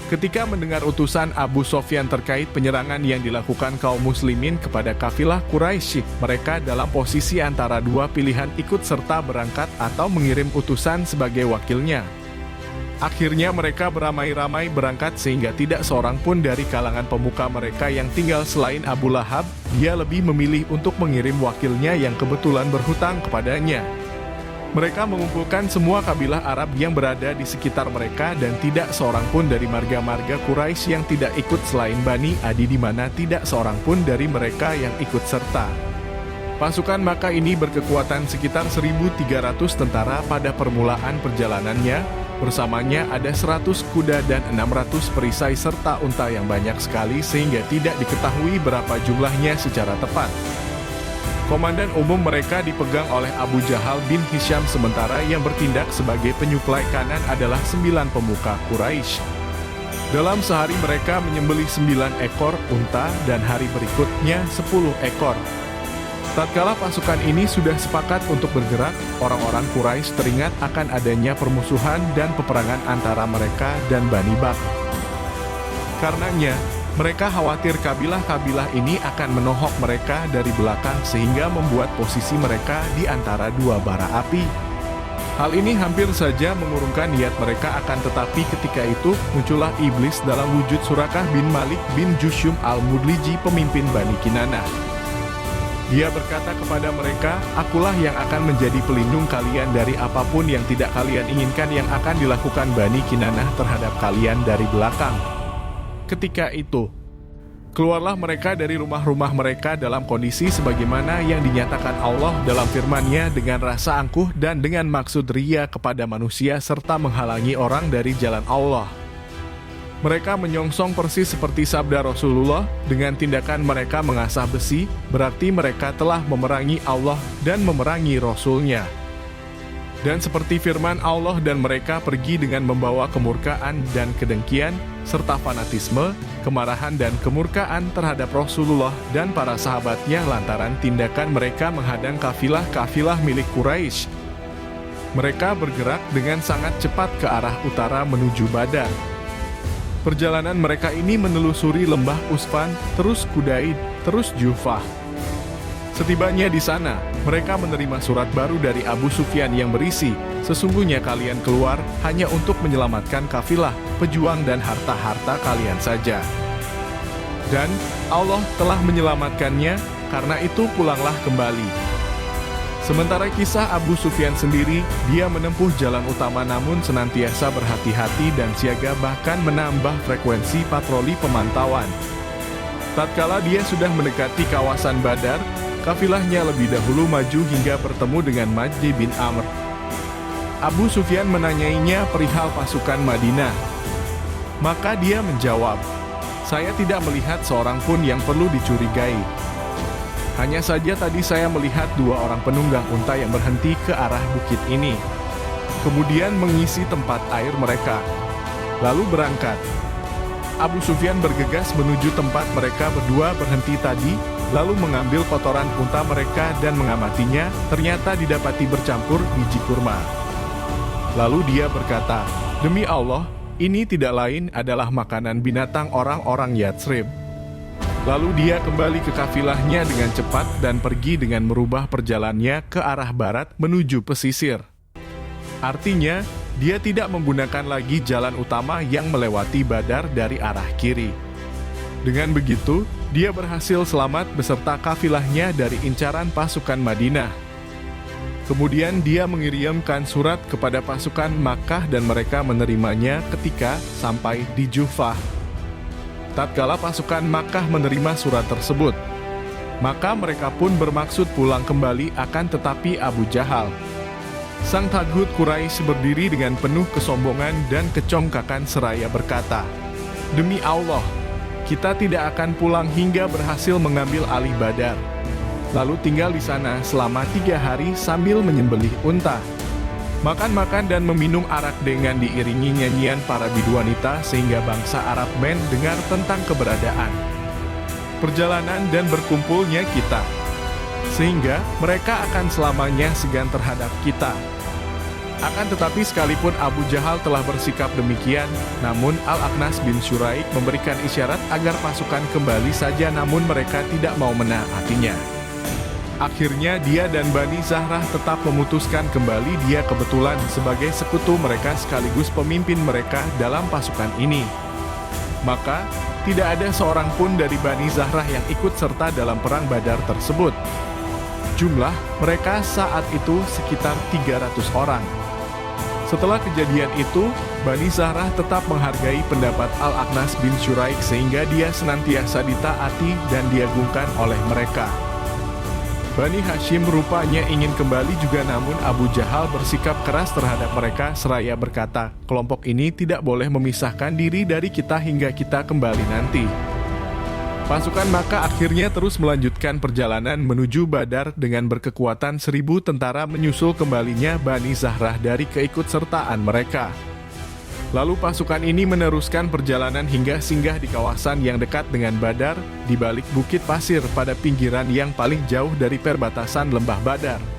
Ketika mendengar utusan Abu Sofyan terkait penyerangan yang dilakukan kaum muslimin kepada kafilah Quraisy, mereka dalam posisi antara dua pilihan ikut serta berangkat atau mengirim utusan sebagai wakilnya. Akhirnya mereka beramai-ramai berangkat sehingga tidak seorang pun dari kalangan pemuka mereka yang tinggal selain Abu Lahab. Dia lebih memilih untuk mengirim wakilnya yang kebetulan berhutang kepadanya. Mereka mengumpulkan semua kabilah Arab yang berada di sekitar mereka dan tidak seorang pun dari marga-marga Quraisy yang tidak ikut selain Bani Adi, di mana tidak seorang pun dari mereka yang ikut serta. Pasukan Makkah ini berkekuatan sekitar 1.300 tentara pada permulaan perjalanannya. Bersamanya ada 100 kuda dan 600 perisai serta unta yang banyak sekali sehingga tidak diketahui berapa jumlahnya secara tepat. Komandan umum mereka dipegang oleh Abu Jahal bin Hisham, sementara yang bertindak sebagai penyuplai kanan adalah 9 pemuka Quraisy. Dalam sehari mereka menyembelih 9 ekor unta dan hari berikutnya 10 ekor. Tatkala pasukan ini sudah sepakat untuk bergerak, orang-orang Quraisy teringat akan adanya permusuhan dan peperangan antara mereka dan Bani Bakr. Karenanya, mereka khawatir kabilah-kabilah ini akan menohok mereka dari belakang sehingga membuat posisi mereka di antara dua bara api. Hal ini hampir saja mengurungkan niat mereka, akan tetapi ketika itu muncullah iblis dalam wujud Surakah bin Malik bin Jushum al-Mudliji, pemimpin Bani Kinanah. Dia berkata kepada mereka, "Akulah yang akan menjadi pelindung kalian dari apapun yang tidak kalian inginkan yang akan dilakukan Bani Kinanah terhadap kalian dari belakang." Ketika itu, keluarlah mereka dari rumah-rumah mereka dalam kondisi sebagaimana yang dinyatakan Allah dalam firman-Nya, dengan rasa angkuh dan dengan maksud ria kepada manusia serta menghalangi orang dari jalan Allah. Mereka menyongsong persis seperti sabda Rasulullah, dengan tindakan mereka mengasah besi, berarti mereka telah memerangi Allah dan memerangi Rasul-Nya. Dan seperti firman Allah, dan mereka pergi dengan membawa kemurkaan dan kedengkian, serta fanatisme, kemarahan dan kemurkaan terhadap Rasulullah dan para sahabatnya lantaran tindakan mereka menghadang kafilah-kafilah milik Quraisy. Mereka bergerak dengan sangat cepat ke arah utara menuju Badar. Perjalanan mereka ini menelusuri lembah Usfan, terus Kudaid, terus Jufah. Setibanya di sana, mereka menerima surat baru dari Abu Sufyan yang berisi, "Sesungguhnya kalian keluar hanya untuk menyelamatkan kafilah, pejuang dan harta-harta kalian saja. Dan Allah telah menyelamatkannya, karena itu pulanglah kembali." Sementara kisah Abu Sufyan sendiri, dia menempuh jalan utama namun senantiasa berhati-hati dan siaga, bahkan menambah frekuensi patroli pemantauan. Tatkala dia sudah mendekati kawasan Badar, kafilahnya lebih dahulu maju hingga bertemu dengan Majdi bin Amr. Abu Sufyan menanyainya perihal pasukan Madinah. Maka dia menjawab, "Saya tidak melihat seorang pun yang perlu dicurigai. Hanya saja tadi saya melihat 2 orang penunggang unta yang berhenti ke arah bukit ini, kemudian mengisi tempat air mereka, lalu berangkat." Abu Sufyan bergegas menuju tempat mereka berdua berhenti tadi, lalu mengambil kotoran unta mereka dan mengamatinya, ternyata didapati bercampur biji kurma. Lalu dia berkata, "Demi Allah, ini tidak lain adalah makanan binatang orang-orang Yatsrib." Lalu dia kembali ke kafilahnya dengan cepat dan pergi dengan merubah perjalanannya ke arah barat menuju pesisir. Artinya, dia tidak menggunakan lagi jalan utama yang melewati Badar dari arah kiri. Dengan begitu, dia berhasil selamat beserta kafilahnya dari incaran pasukan Madinah. Kemudian dia mengirimkan surat kepada pasukan Makkah dan mereka menerimanya ketika sampai di Jufah. Tatkala pasukan Makkah menerima surat tersebut, maka mereka pun bermaksud pulang kembali, akan tetapi Abu Jahal, sang tagut Quraisy, berdiri dengan penuh kesombongan dan kecongkakan seraya berkata, "Demi Allah, kita tidak akan pulang hingga berhasil mengambil alih Badar, lalu tinggal di sana selama 3 hari sambil menyembelih unta, makan-makan dan meminum arak dengan diiringi nyanyian para bidu wanita sehingga bangsa Arab mendengar tentang keberadaan, perjalanan dan berkumpulnya kita, sehingga mereka akan selamanya segan terhadap kita. Akan tetapi sekalipun Abu Jahal telah bersikap demikian, namun Al-Akhnas bin Syuraik memberikan isyarat agar pasukan kembali saja, namun mereka tidak mau menaatinya. Akhirnya dia dan Bani Zahrah tetap memutuskan kembali. Dia kebetulan sebagai sekutu mereka sekaligus pemimpin mereka dalam pasukan ini. Maka, tidak ada seorang pun dari Bani Zahrah yang ikut serta dalam perang Badar tersebut. Jumlah mereka saat itu sekitar 300 orang. Setelah kejadian itu, Bani Zahrah tetap menghargai pendapat Al-Akhnas bin Syuraik sehingga dia senantiasa ditaati dan diagungkan oleh mereka. Bani Hashim rupanya ingin kembali juga, namun Abu Jahal bersikap keras terhadap mereka seraya berkata, kelompok ini tidak boleh memisahkan diri dari kita hingga kita kembali nanti. Pasukan Makkah akhirnya terus melanjutkan perjalanan menuju Badar dengan berkekuatan 1.000 tentara menyusul kembalinya Bani Zahrah dari keikutsertaan mereka. Lalu pasukan ini meneruskan perjalanan hingga singgah di kawasan yang dekat dengan Badar, di balik bukit pasir pada pinggiran yang paling jauh dari perbatasan lembah Badar.